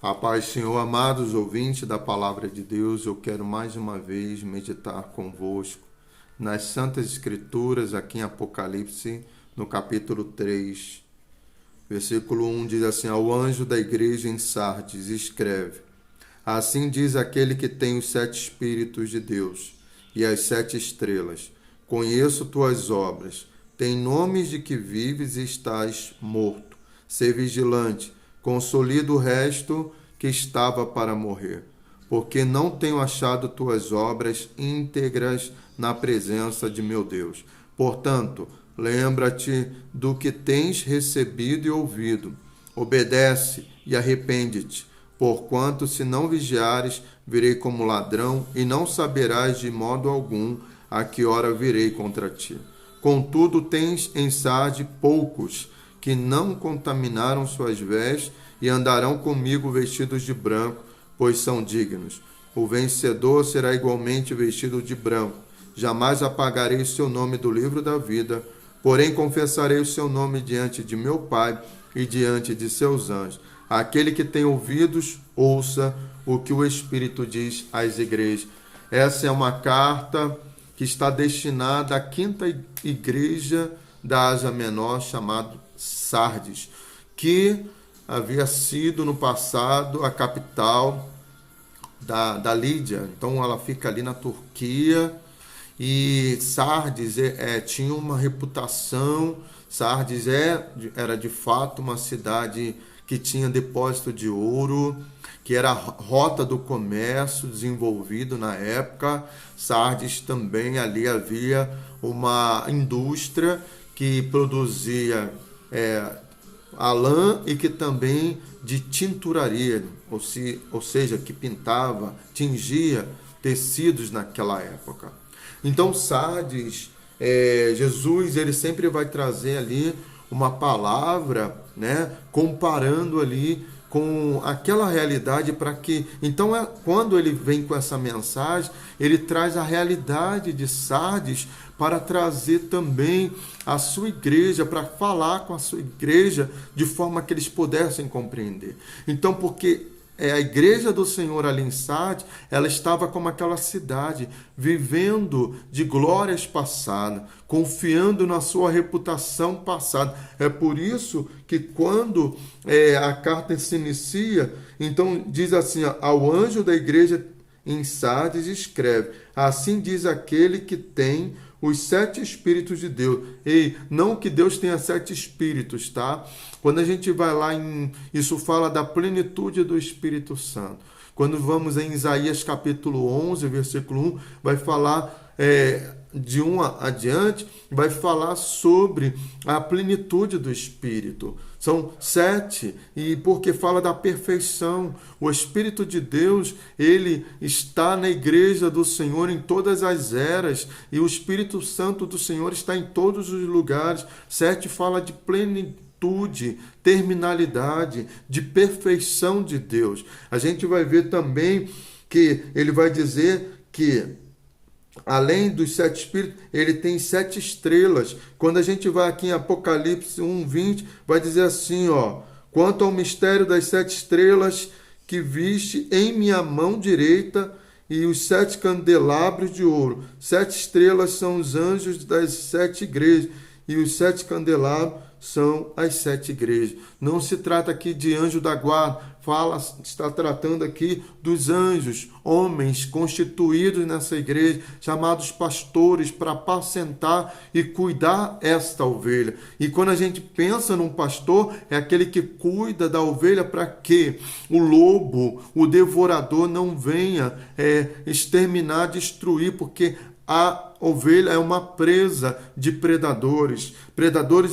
A paz, Senhor, amados ouvintes da Palavra de Deus, eu quero mais uma vez meditar convosco nas Santas Escrituras, aqui em Apocalipse, no capítulo 3, versículo 1, diz assim: Ao anjo da igreja em Sardes, escreve: Assim diz aquele que tem os 7 Espíritos de Deus e as 7 estrelas. Conheço tuas obras, tem nomes de que vives e estás morto. Sê vigilante, consolida o resto que estava para morrer, porque não tenho achado tuas obras íntegras na presença de meu Deus. Portanto, lembra-te do que tens recebido e ouvido. Obedece e arrepende-te, porquanto se não vigiares, virei como ladrão, e não saberás de modo algum a que hora virei contra ti. Contudo, tens em Sardes poucos que não contaminaram suas vestes e andarão comigo vestidos de branco, pois são dignos. O vencedor será igualmente vestido de branco. Jamais apagarei o seu nome do livro da vida, porém confessarei o seu nome diante de meu Pai e diante de seus anjos. Aquele que tem ouvidos, ouça o que o Espírito diz às igrejas. Essa é uma carta que está destinada à 5ª igreja da Ásia Menor, chamada Sardes, que havia sido no passado a capital da Lídia. Então ela fica ali na Turquia, e Sardes tinha uma reputação. Sardes era de fato uma cidade que tinha depósito de ouro, que era a rota do comércio desenvolvido na época. Sardes também, ali havia uma indústria que produzia a lã e que também de tinturaria, ou seja, que pintava, tingia tecidos naquela época. Então Sardes, Jesus, ele sempre vai trazer ali uma palavra, né, comparando ali com aquela realidade, para que, então, quando ele vem com essa mensagem, ele traz a realidade de Sardes para trazer também a sua igreja, para falar com a sua igreja de forma que eles pudessem compreender. Então, porque a igreja do Senhor ali em Sardes, ela estava como aquela cidade, vivendo de glórias passadas, confiando na sua reputação passada. É por isso que quando a carta se inicia, então diz assim: ao anjo da igreja em Sardes escreve: assim diz aquele que tem os 7 Espíritos de Deus. Não que Deus tenha 7 Espíritos, tá? Quando a gente vai lá isso fala da plenitude do Espírito Santo. Quando vamos em Isaías capítulo 11, versículo 1, vai falar de 1 adiante, vai falar sobre a plenitude do Espírito. São 7, e porque fala da perfeição. O Espírito de Deus, ele está na igreja do Senhor em todas as eras, e o Espírito Santo do Senhor está em todos os lugares. 7 fala de plenitude, terminalidade, de perfeição de Deus. A gente vai ver também que ele vai dizer que além dos 7 Espíritos, ele tem 7 estrelas. Quando a gente vai aqui em Apocalipse 1:20, vai dizer assim, quanto ao mistério das 7 estrelas que viste em minha mão direita e os 7 candelabros de ouro. 7 estrelas são os anjos das 7 igrejas, e os 7 candelabros são as 7 igrejas. Não se trata aqui de anjo da guarda, está tratando aqui dos anjos, homens constituídos nessa igreja, chamados pastores, para apacentar e cuidar esta ovelha. E quando a gente pensa num pastor, é aquele que cuida da ovelha para que o lobo, o devorador, não venha exterminar, destruir, porque a ovelha é uma presa de predadores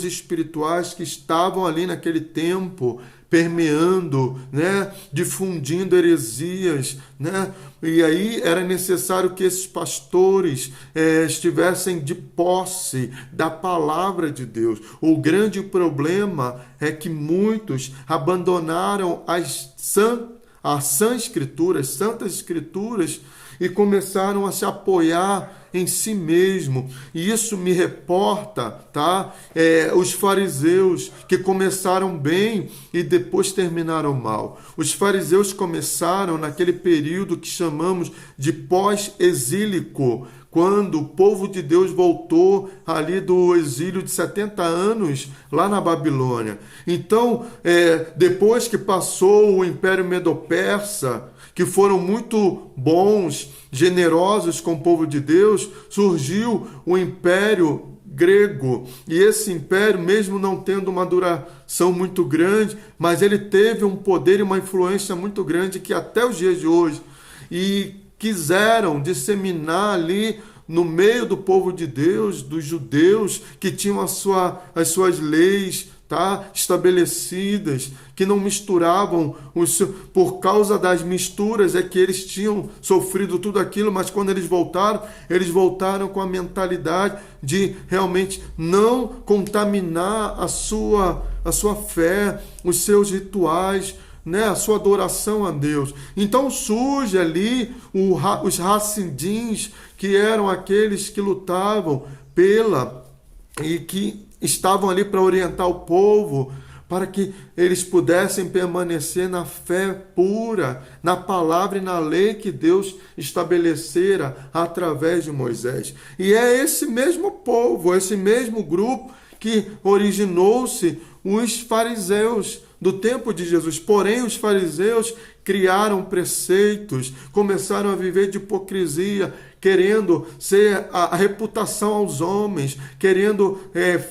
espirituais que estavam ali naquele tempo, permeando, né, difundindo heresias, né? E aí era necessário que esses pastores estivessem de posse da palavra de Deus. O grande problema é que muitos abandonaram as Santas Escrituras, e começaram a se apoiar em si mesmo. E isso me reporta, tá? Os fariseus que começaram bem e depois terminaram mal. Os fariseus começaram naquele período que chamamos de pós-exílico, quando o povo de Deus voltou ali do exílio de 70 anos lá na Babilônia. Então, depois que passou o Império Medo-Persa, que foram muito bons, generosos com o povo de Deus, surgiu o Império Grego. E esse império, mesmo não tendo uma duração muito grande, mas ele teve um poder e uma influência muito grande que até os dias de hoje, e quiseram disseminar ali no meio do povo de Deus, dos judeus, que tinham as suas leis, tá, estabelecidas, que não misturavam, por causa das misturas é que eles tinham sofrido tudo aquilo, mas quando eles voltaram com a mentalidade de realmente não contaminar a sua fé, os seus rituais, né, a sua adoração a Deus. Então surge ali os Hassidins, que eram aqueles que lutavam e que estavam ali para orientar o povo, para que eles pudessem permanecer na fé pura, na palavra e na lei que Deus estabelecera através de Moisés. E é esse mesmo povo, esse mesmo grupo que originou-se os fariseus do tempo de Jesus. Porém, os fariseus criaram preceitos, começaram a viver de hipocrisia, querendo ser a reputação aos homens, querendo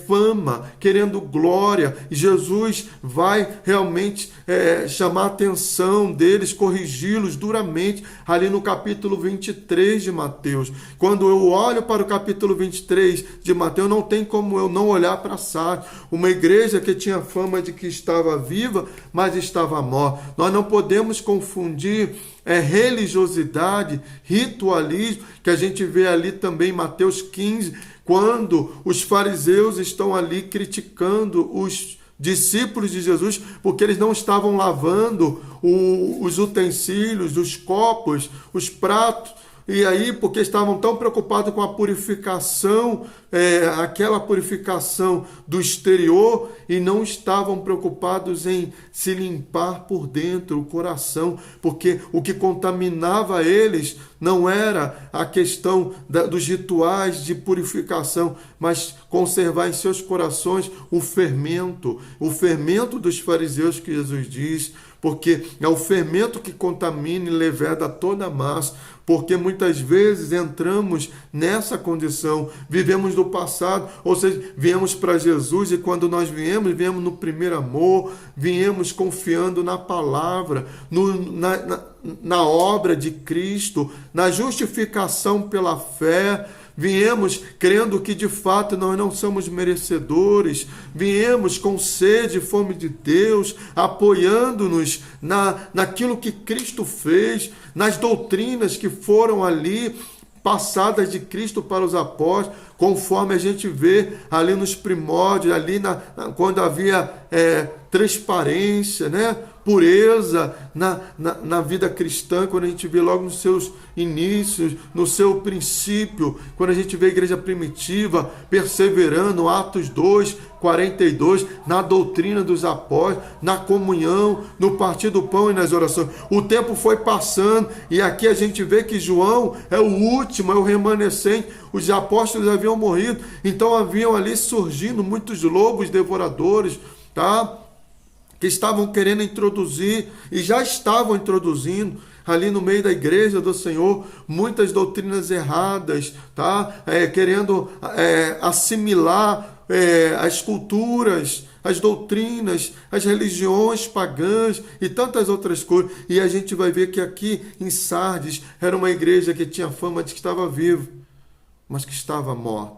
fama, querendo glória. E Jesus vai realmente chamar a atenção deles, corrigi-los duramente, ali no capítulo 23 de Mateus. Quando eu olho para o capítulo 23 de Mateus, não tem como eu não olhar para Sardes, uma igreja que tinha fama de que estava viva, mas estava morta. Nós não podemos confundir religiosidade, ritualismo, que a gente vê ali também em Mateus 15, quando os fariseus estão ali criticando os discípulos de Jesus, porque eles não estavam lavando os utensílios, os copos, os pratos. E aí, porque estavam tão preocupados com a purificação, aquela purificação do exterior, e não estavam preocupados em se limpar por dentro, o coração, porque o que contaminava eles não era a questão dos rituais de purificação, mas conservar em seus corações o fermento dos fariseus que Jesus diz, porque é o fermento que contamina e leveda toda a massa, porque muitas vezes entramos nessa condição, vivemos do passado, ou seja, viemos para Jesus e quando nós viemos no primeiro amor, viemos confiando na palavra, na obra de Cristo, na justificação pela fé, viemos crendo que de fato nós não somos merecedores, viemos com sede e fome de Deus, apoiando-nos naquilo que Cristo fez, nas doutrinas que foram ali passadas de Cristo para os apóstolos, conforme a gente vê ali nos primórdios, ali quando havia transparência, né? Pureza na vida cristã, quando a gente vê logo nos seus inícios, no seu princípio, quando a gente vê a igreja primitiva perseverando, Atos 2, 42, na doutrina dos apóstolos, na comunhão, no partir do pão e nas orações. O tempo foi passando e aqui a gente vê que João é o último, é o remanescente. Os apóstolos haviam morrido, então haviam ali surgindo muitos lobos devoradores, tá? Que estavam querendo introduzir e já estavam introduzindo ali no meio da igreja do Senhor muitas doutrinas erradas, tá? Querendo assimilar as culturas, as doutrinas, as religiões pagãs e tantas outras coisas. E a gente vai ver que aqui em Sardes era uma igreja que tinha fama de que estava viva, mas que estava morta.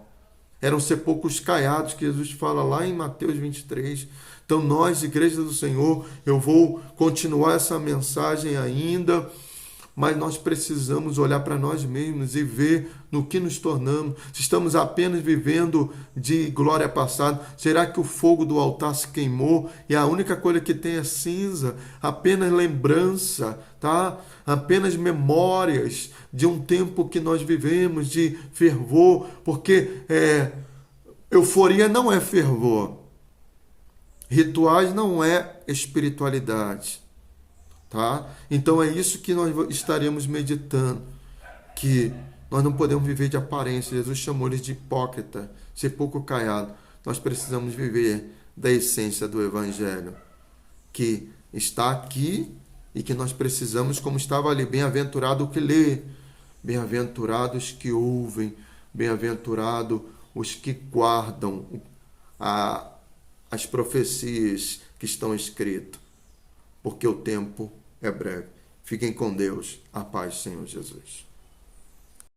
Eram sepulcros caiados, que Jesus fala lá em Mateus 23. Então nós, Igreja do Senhor, eu vou continuar essa mensagem ainda, mas nós precisamos olhar para nós mesmos e ver no que nos tornamos. Se estamos apenas vivendo de glória passada, será que o fogo do altar se queimou e a única coisa que tem é cinza, apenas lembrança, tá? Apenas memórias de um tempo que nós vivemos de fervor, porque euforia não é fervor, rituais não é espiritualidade. Tá? Então é isso que nós estaremos meditando, que nós não podemos viver de aparência. Jesus chamou eles de hipócrita, ser pouco caiado. Nós precisamos viver da essência do Evangelho, que está aqui e que nós precisamos, como estava ali, bem-aventurado o que lê, bem-aventurados que ouvem, bem-aventurado os que guardam as profecias que estão escritas, porque o tempo é breve. Fiquem com Deus. A paz, Senhor Jesus.